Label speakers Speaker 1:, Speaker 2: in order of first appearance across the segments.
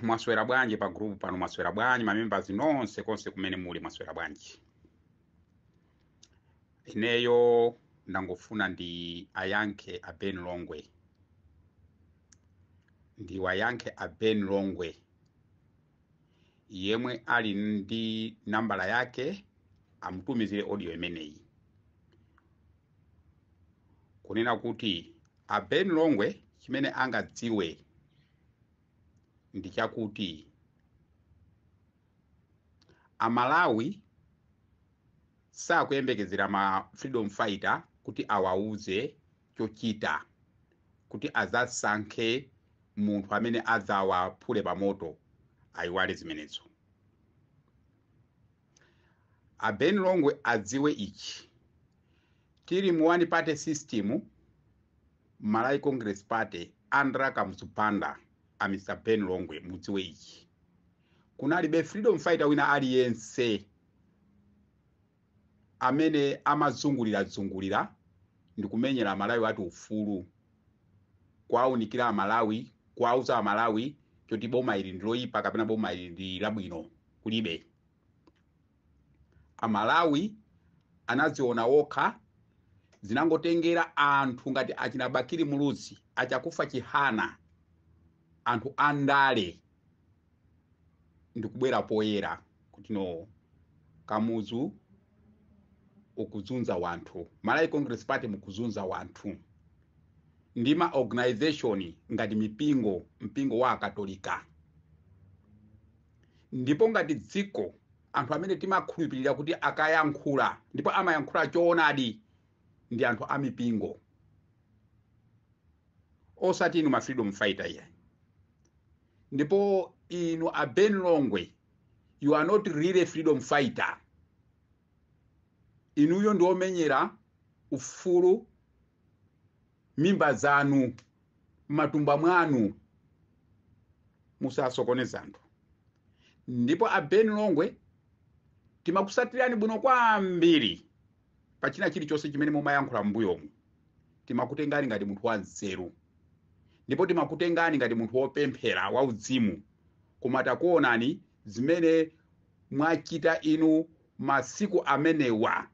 Speaker 1: Mwaswera bwanji pa group pano, mwaswera bwanji mamembers nonse konse kumene muli, mwaswera bwanji. Ineyo ndangofuna ndi ayankhe a Ben Longwe. Ndi wayankhe a Ben Longwe. Yemwe ali ndi nambala yake amutumizire audio imeneyi. Kunena kuti a Ben Longwe chimene angadziwe ndi chakuti Amalawi sakuyembekezera ma freedom fighter kuti awauze chochita kuti azasankhe munthu amene adzawaphule pamoto ayiwale zimenezo. A Ben Longwe adziwe ichi, tili mu one party system, Malawi Congress Party Andra Kamsupanda a Mr. Ben Longwe mudziwe ichi. Kunalibe freedom fighter wina aliyense amene amazungulira ndikumenyera Malawi watu ufulu, kwaunikira Malawi, kwauza Malawi choti boma ili ndiloyipa kapena boma ili ndi labwino, kulibe. Amalawi anaziona wokha, zinangotengera anthu ngati achina Bakiri Muluzi achakufa Chihana, anthu andale ndikubwera poyera kuti no Kamuzu ukuzunza wanthu, Malawi Congress Party mukuzunza wanthu. Ndima organization ngati mpingo wa Katolika. Ndipo ngati dziko anthu amene timakhulupirira kuti akayankhula ndipo amayankhula choonadi ndi anthu a mipingo, osati inu ma freedom fighter ya. Ndipo inu a Ben Longwe, you are not really a freedom fighter. Inuyo ndiomenyera ufulu mimba zanu, matumba mwanu, musasokoneza anthu. Ndipo a Ben Longwe timakusatirani bwino kwambiri pachina chilichonse chimene mumayankhula m'mbuyomu. Timakutengani ngati munthu wanzeru, ndipo timakutengani ngati munthu wopemphera wauzimu, koma takuonani zimene mwachita inu masiku amenewa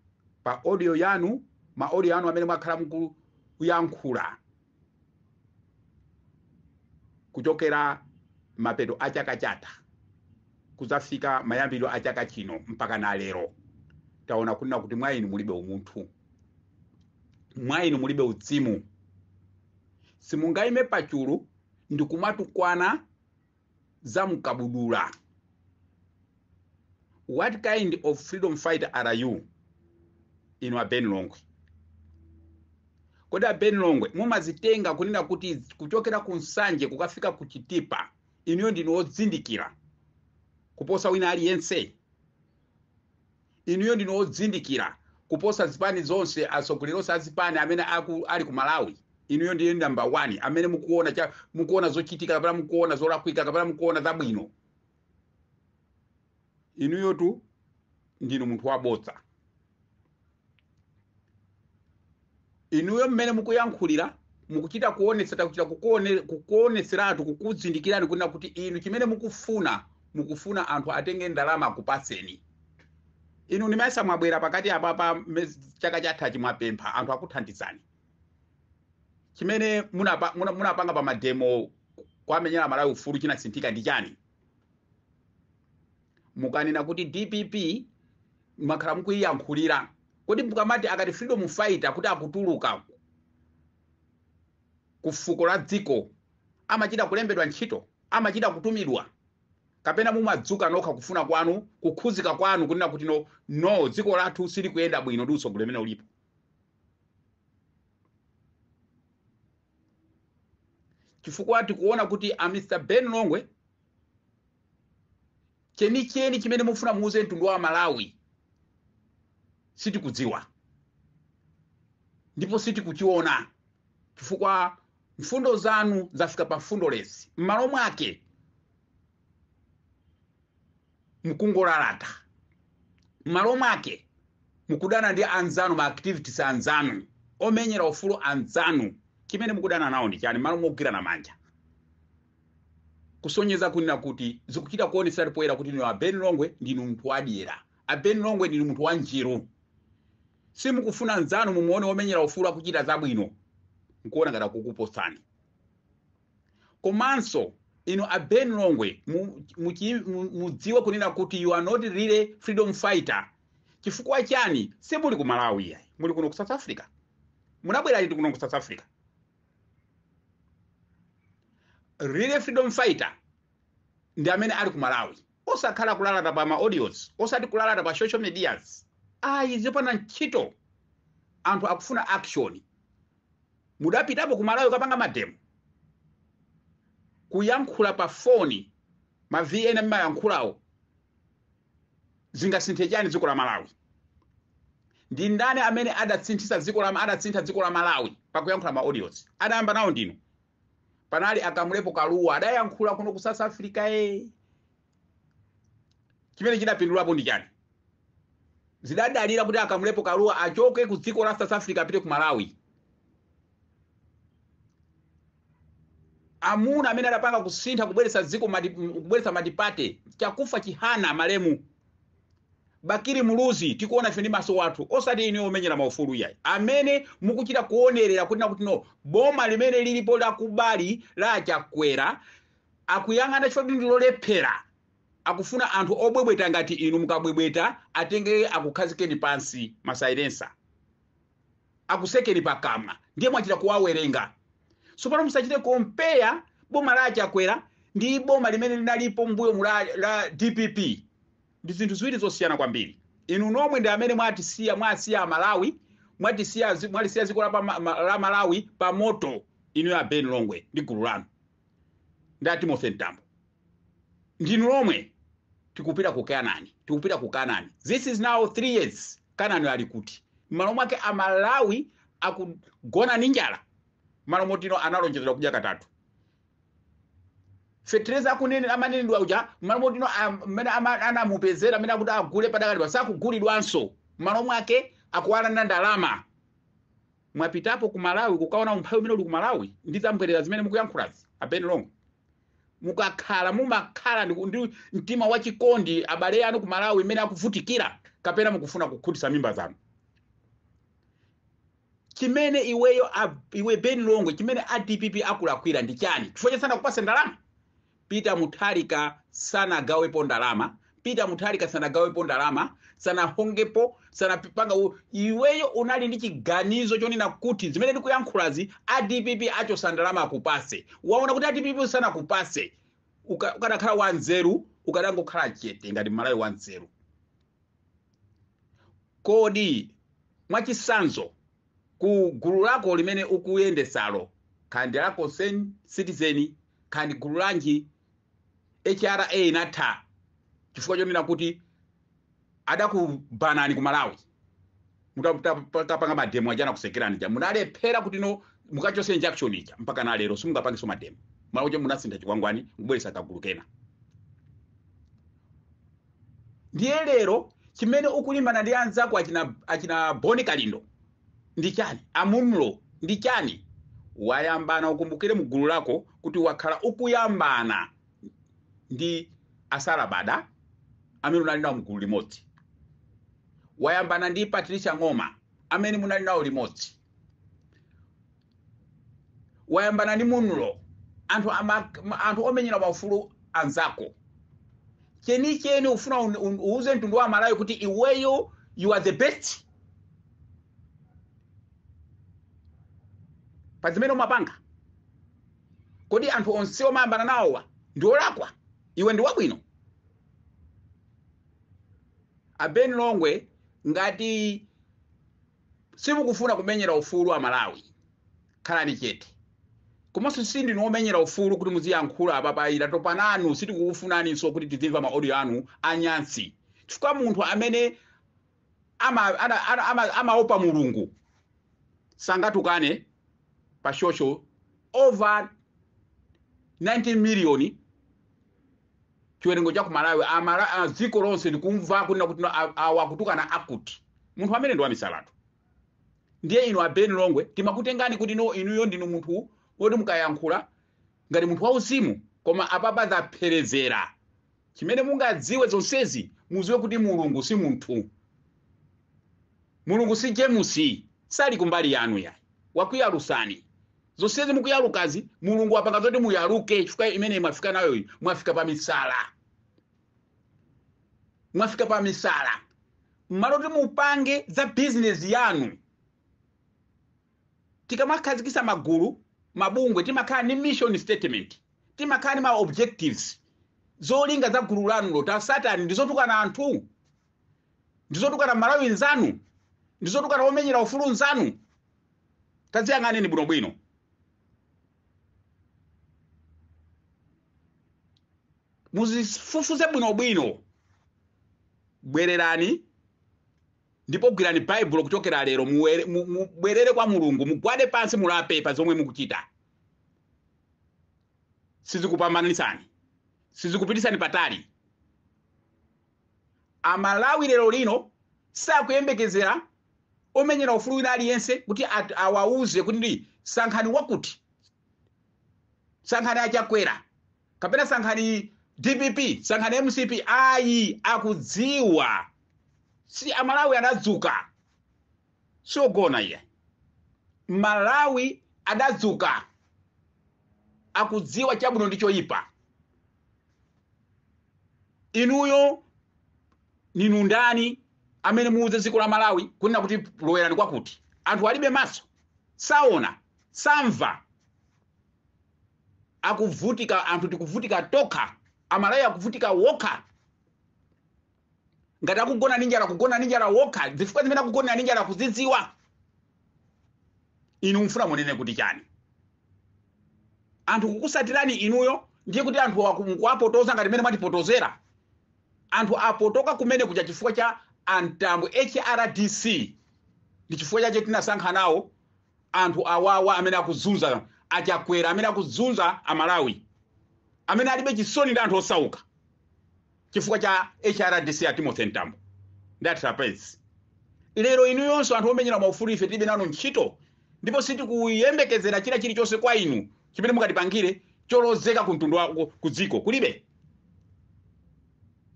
Speaker 1: pa audio yanu, ma audio yanu amene mwakhala mukuyankhula kuchokera mapeto a chaka chatha kuzafika mayambiro a chaka chino mpaka na lero. Taona kunena kuti mwa inu mulibe umunthu, mwa inu mulibe uzimu. Simungaime pachulu ndikumatukwana za mkabudula. What kind of freedom fighter are you? Inu a Ben Longwe. Koda Ben Longwe mumazitenga kunena kuti kuchokera kunsanje kukafika kuchitipa inuyo ndinu odzindikira kuposa wina aliyense. Inuyo ndinu odzindikira kuposa zipani zonse, asogolero sa zipani amene ali ku Malawi. Inuyo ndiye number 1 amene mukuona zochitika kapena mukuona zolakwika kapena mukuona zabwino. Inuyo tu ndinu munthu wabodza. Inuyo mmene mukuyankhulira mukuchita kukuoneseratu kukuzindikirani kunena kuti inu chimene mukufuna anthu atenge ndalama akupaseni. Inu nimaisa mwabwera pakati apa chaka chatha chimwapempha anthu akuthandizani. Chimene munapanga pa mademo kwamenyera Malawi ufulu chinasinthika ndi chani? Mukanena kuti DPP makhala mukuyankhulira. Kodi mukamati akati freedom fighter kuti akutuluka kufuko la dziko amachita kulembedwa ntchito, amachita kutumidwa, kapena mumadzuka nokha kufuna kwanu, kukhuzika kwanu kunena kuti no dziko lathu sili kuyenda bwino ndi usogolo umene ulipo. Chifukwa tikuona kuti a Mr. Ben Longwe chenicheni chimene mufuna muuze mtundu wa Malawi sitikudziwa, ndipo sitikuchiona, chifukwa mfundo zanu zafika pa fundolesi. M'malo mwake mukungolalata, m'malo mwake mukudana ndi anzanu, ma activities anzanu, omenyera ufulu anzanu. Chimene mukudana nawo ndi chani? M'malo mogwirana manja. kusonyeza kunena kuti zikuchita kuonesa poyera kuti ino abeni Longwe ndinu munthu wadyera, abeni Longwe ndinu munthu wa njiru. Simukufuna nzanu mumuone omenyera ufulu akuchita zabwino nkuona ngati kukuposani. Komanso ino abeni Longwe mudziwe kunena kuti you are not really freedom fighter. Chifukwa chani? Simuli ku Malawi yayi, muli kuno ku South Africa. Munabwera liti kuno ku South Africa? Really freedom fighter ndi amene ali ku Malawi. Osakhala kulalata pa ma audios, osati kulalata pa social medias. Izipana ntchito. Anthu akufuna action. Mudapitapo ku Malawi kapanga mademo. Kuyankhula pa phone, ma VN mayankhulawo. Zingasinthe chani dziko la Malawi? Ndi ndani amene adatsintha dziko la Malawi pakuyankhula ma audios? Adayamba nawo ndino. Panali Akamulepo Kaluwa adayankhula kuno ku South Africa Chimene chidapindulapo ndi chani? Zidadalira kuti Akamulepo Kaluwa achoke ku dziko la South Africa apite ku Malawi. Amuna amene adapanga kusintha kubweretsa dziko kubweretsa madipate chakufa chihana malemu. Bakiri Muluzi tikuona ife ndi maso wathu osati ine omenyera maufulu yayi. Amene mukuchita kuonerera kuti no boma limene lilipo la kubali la Chakwera akuyang'ana chifukwa ndilolephera. Akufuna anthu obwebweta ngati inu mukabwebweta atenge akukhazikeni pansi masailensa. Akusekeni pakamwa. Ndiye mwachita kuwawerenga. So pano musachite compare boma la Chakwera ndi boma limene linalipo mbuyo la DPP. Ndi zinthu ziwiri zosiyana kwambiri. Inu nomwe ndi amene mwasiya Malawi, mwalisiya dziko la Malawi pa moto inu ya abeni Longwe ndi gulu lanu. Ndi Timothy Ntambo. Ndinu nomwe tikupita ku Kanani. This is now 3 years. Kanani ali kuti. Malo mwake Amalawi akugona ninjala. Malo motino analonjezera kudya katatu. Fetreza kunene amanene ndwa uja malo motino amene anamupezera amene akuti agule padakali basakugulidwanso. Malo mwake akuwala na ndalama. Mwapitapo ku Malawi kukaona umphawi umene uli ku Malawi ndi zambwerera zimene mukuyankhulazi abeni Longwe. Mumakhala ndi mtima wachikondi abale anu ku Malawi imene akuvutikira kapena mukufuna kukhutisa mimba zanu. Chimene iwe beni Longwe chimene DPP akulakwira ndi chani? Chifukwa sana kupasa ndalama. Peter Mutharika sana gawepo ndalama. Sana hongepo, sana pipanga iweyo unali ndi chiganizo chonena kuti zimene ndikuyankhulazi DPP acho sandalama akupase. Waona kuti DPP sana kupase. Ukanakhala wanzeru, ukanangokhala chete ngati Malawi wanzeru. Kodi mwachisanzo ku gulu lako limene ukuyendesalo, kandi lako citizen, kandi gulu lanji HRA inatha chifukwa chonena kuti adakubanani ku Malawi. Mutapanga mademo ajana kusekerani ja. Munalephera kuti no mukachose injection ija mpaka na lero simungapangiso mademo. Malawi je munasintha chikwangwani kubweresa kagulu kena. Ndiye lero chimene ukulimbana ndi anzako achina Boni Kalindo ndi chani? Amunlo ndi chani? Wayambana ukumbukire mu gulu lako kuti wakhala ukuyambana ndi Asarabada amene unali nawo mgulu limodzi. Wayambana ndi Patricia Ngoma amene munali nawo limodzi. Wayambana ndi Munlo anthu omenyera maufulu anzako. Cheni ufuna uuze mtundu wa Malawi kuti iweyo you are the best. Pazimene umapanga. Kodi anthu onse omayambana nawowa ndi olakwa. Iwe ndi wabwino. Abeni Longwe ngati simukufuna kumenyera ufulu wa Malawi, khalani chete. Komanso sindi nomenyera ufulu kuti muziyankhula apapa topananu sitikukufunaninso kuti tizimva ma audio anu anyansi. Chifukwa munthu amene amaopa Mulungu sangatukane pa social over 19 million chiwerengo cha ku Malawi dziko lonse likumva kunena kuti awakutukana akuti. Munthu amene ndi wa misalatu. Ndiye inu abeni Longwe timakutengani kuti no inuyo ndinu munthu wodi mukayankhula ngati munthu wauzimu koma apapa zapherezera. Chimene mungadziwe zonsezi muziwe kuti mulungu si munthu. Mulungu si James, sali kumbali yanu ya. Wakuyalusani. Zonsezi mukuyalukazi, mulungu wapanga zoti muyaluke chifukwa imene mwafika nayo, mwafika pa misala. Mwafika pa misala. Maloti mupange za business yanu. Tikamakazikisa magulu, mabungwe, timakhala ni mission statement. Timakhala ni ma objectives. Zolinga za gulu lanu lota Satani ndizotukana anthu. Ndizotukana Malawi nzanu. Ndizotukana omenyera ufulu nzanu. Taziyang'aneni bwinobwino. Muzifufuze bwinobwino. Bwererani ndipo gwirani Bible kuchokera lero mubwerere kwa mulungu, mugwade pansi mulape pa zomwe mukuchita. Sizikupambanisani. Sizikupitisani patali. Amalawi lero lino sakuyembekezera omenyera ufulu wina aliyense kuti awauze kuti ndi sankhani wakuti. Sankhani achakwera. Kapena sankhani DPP, sankhani MCP, ayi akudziwa. Si Amalawi adadzuka. Sogona iye. Malawi adadzuka. Akudziwa chabwino ndicho ipa. Inuyo ninu ndani amene muuze dziko la Malawi kunena kuti lowerani kwakuti. Anthu alibe maso. Saona, samva. Akuvutika, anthu tikuvutika toka. Amalawi akuvutika woka. Ngati akugona ninjala woka. Zifukwa zimene akugona ninjala kuzidziwa. Inu mfuna munene kuti chani. Anthu kukusatirani inuyo ndiye kuti anthu wakuapotoza ngati mene mwatipotozera. Anthu apotoka kumene kuja chifukwa cha antambo HRDC. Ndi chifukwa chache tinasankha nawo anthu awawa amene akuzunza achakwera, amene akuzunza Amalawi, amene alibe chisoni ndi anthu osauka chifukwa cha HRDC ya Timothy Ntambo. That happens. Lero inu yonso anthu omenyera maufulu ife tilibe nano ntchito, ndipo sitikuyembekezera chilichonse kwa inu chimene mukatipangire cholozeka ku mtundu wako ku dziko kulibe.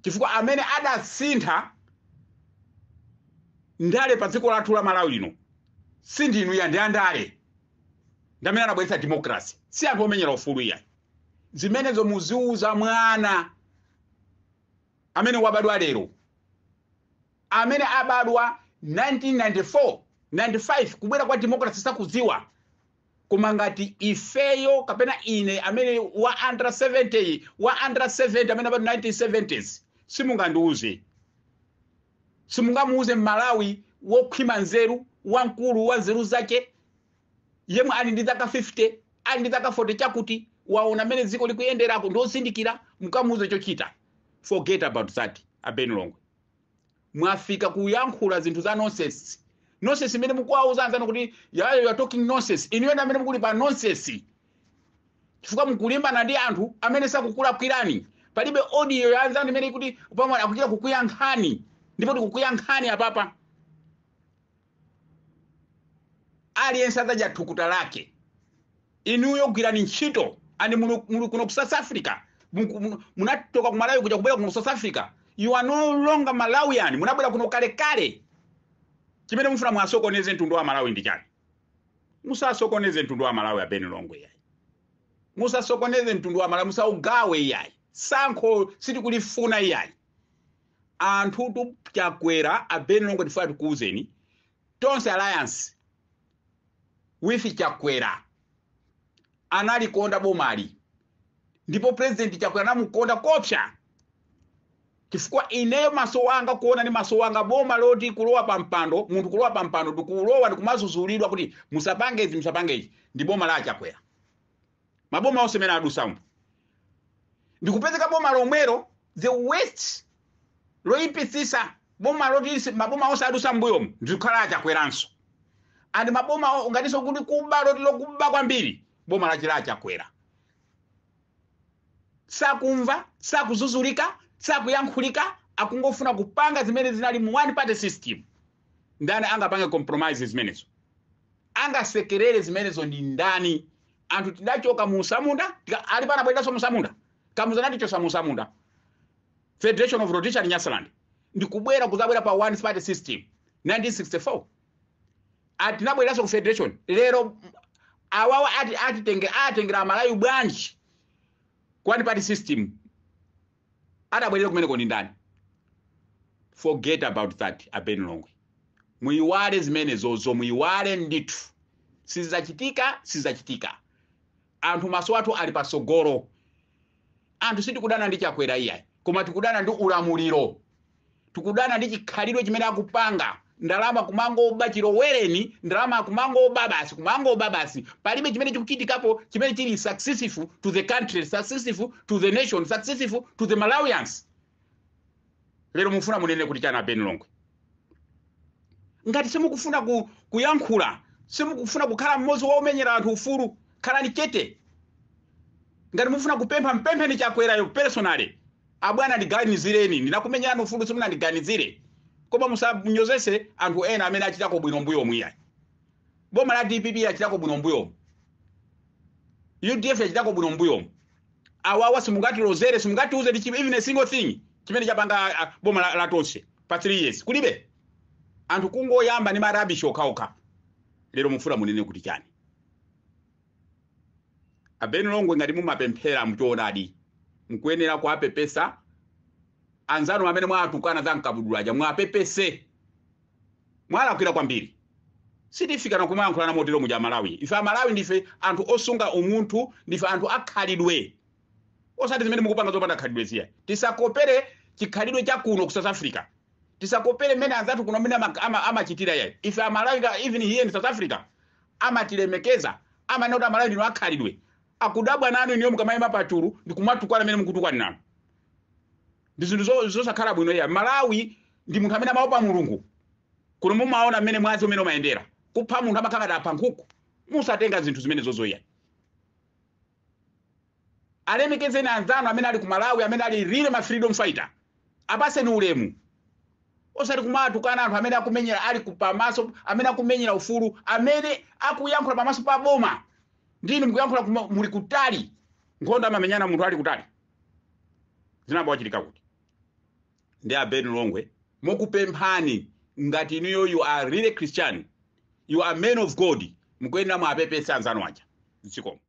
Speaker 1: Chifukwa amene adasintha ndale pa dziko lathu la Malawi lino sindi inu ya ndi andale. Ndamene anabweretsa democracy. Si anthu omenyera ufulu iya. Zimenezo muziuza mwana amene wabadwa lero. Amene abadwa 1994, 95 kubwera kwa democracy sakudziwa. Koma ngati ifeyo kapena ine amene wa under 70 amene abadwa 1970s simungandiuze. Simungamuuze Malawi wokhwima nzeru, wankulu wa nzeru zake, yemwe ali ndi zaka 50, ali ndi zaka 40 chakuti waona mene dziko likuyenderako ndozindikira mukamuuze chochita. Forget about that, abeni Longwe. Mwafika kuyankhula zinthu za nonsense. Nonsense imene mukuwauza anzanu kuti you are talking nonsense. Inu yena amene mukuli pa nonsense. Chifukwa mukulimbana ndi anthu amene sakukulakwirani. Palibe audio ya anzanu imene kuti pamwe akuchita kukuyankhani. Ndipo tikukuyankhani apapa. Aliyense adzaja thukuta lake. Inuyo gwirani ntchito andi muli kuno ku South Africa. Munatoka ku Malawi kuja kubwera kuno South Africa. You are no longer Malawian. Munabwera kuno kale. Chimene mufuna mwasokoneze mtundu wa Malawi ndi chani? Musasokoneze mtundu wa Malawi abeni Longwe yayi. Musasokoneze mtundu wa Malawi, musaugawe yayi. Sankho sitikulifuna yayi. Anthu tuchakwera abeni Longwe tifuna tukuuzeni. Tonse alliance with chakwera. Anali konda bomali. Ndipo president chakwera namukonda kopsha. Chifukwa ineyo maso wanga kuona ni maso wanga boma loti kulowa pa mpando, munthu kulowa pa mpando ndikulowa ndikumazuzulidwa kuti musapangezi ndi boma la chakwera. Maboma onse mena adusambu. Ndikupezeka boma lomwero the west loipisisa boma loti maboma onse adusambuyo ndikhala chakweranso. Andi maboma ngatiso kuti kuba loti lokuba kwambiri boma la chakwera. Sakumva, sakuzuzulika, sakuyankhulika, akungofuna kupanga zimene zinali mu one party system. Ndani angapange compromises zimenezo? Angasekerere zimenezo ndi ndani? anthu tidachoka mu Samunda ali pana bweraso mu Samunda kamuzana tichosa mu Samunda Federation of Rhodesia and Nyasaland ndikubwera kuzabwera pa one party system 1964 atinabweraso ku federation lero awawa atengera Malawi bwanji one party system adabwerera kumene koni ndani. Forget about that abeni Longwe. Muiwale zimene zozo muiwale nditu. Sizachitika. Anthu maso athu ali pasogoro. Anthu sitikudana ndi chakwera iya. Koma tikudana ndi ulamuliro. Tikudana ndi chikhalidwe chimene akupanga. Ndalama kumango bachiro wereni, ndalama kumango babasi. Palibe chimene chikuchitikapo chimene chili successful to the country, successful to the nation, successful to the Malawians. Lero mufuna munene kuti chana abeni Longwe. Ngati simukufuna kuyankhula, simukufuna kukhala mmodzi womenyera anthu ufulu, khalani chete. Ngati mufuna kupempha mpemphe ni chakwerayo personally. Abwana ndiganizireni, ndinakumenyana ufulu simuna ndiganizire. Koma musanyozese anthu ena amene achitako bwino mbuyo mwiya. Boma la DPP achitako bwino mbuyo. UDF achitako bwino mbuyo. Awawa simungati rozere, simungati uze even a single thing. Chimene chapanga boma la tonse pa 3 years. Kulibe. Anthu kungoyamba ni marabisho okaoka. Lero mufuna munene kuti chani. Abeni Longwe ngati mumapemphera mchoonadi. Mkuyenera kuapepesa anzanu amene mwatukana za nkabudulaja mwapepese. Mwalakwira kwambiri. Sitifika na kumayankhula na motero mu Malawi. Ife Malawi ndife anthu osunga umuntu, ndife anthu akhalidwe. Osati zimene mukupanga zopanda khalidwe ziya. Tisakopere chikhalidwe cha kuno ku South Africa. Tisakopere mene anzatu kuno mene amachitira yayi. Ife Malawi even here in South Africa amatilemekeza, amanota Malawi ndino akhalidwe. Akudabwa nanu niyo mukamayima pachulu ndikumatukwana mene mukutukwana nanu. Ndizindu zosakhala bwino ya Malawi ndi munthu amene amaopa Mulungu. Kuno mumaona mene mwazi umene umayendera. Kupha munthu amakhala apa nkhuku. Musatenga zinthu zimene zozoya. Alemekeze na anzanu amene ali ku Malawi amene ali real ma freedom fighter. Apase ni ulemu. Osati kumatukana anthu amene akumenyera ali kupamaso, amene akumenyera ufulu, amene akuyankhula pamaso pa boma. Ndini mukuyankhula muli kutali. Nkhonda amamenyana munthu ali kutali. Zinabo wachitika kuti. Ndi abeni Longwe mukupemphani ngati niyo you are really Christian, you are men of God, mukuyenera mwapepesa anzanu aja. Zikomo.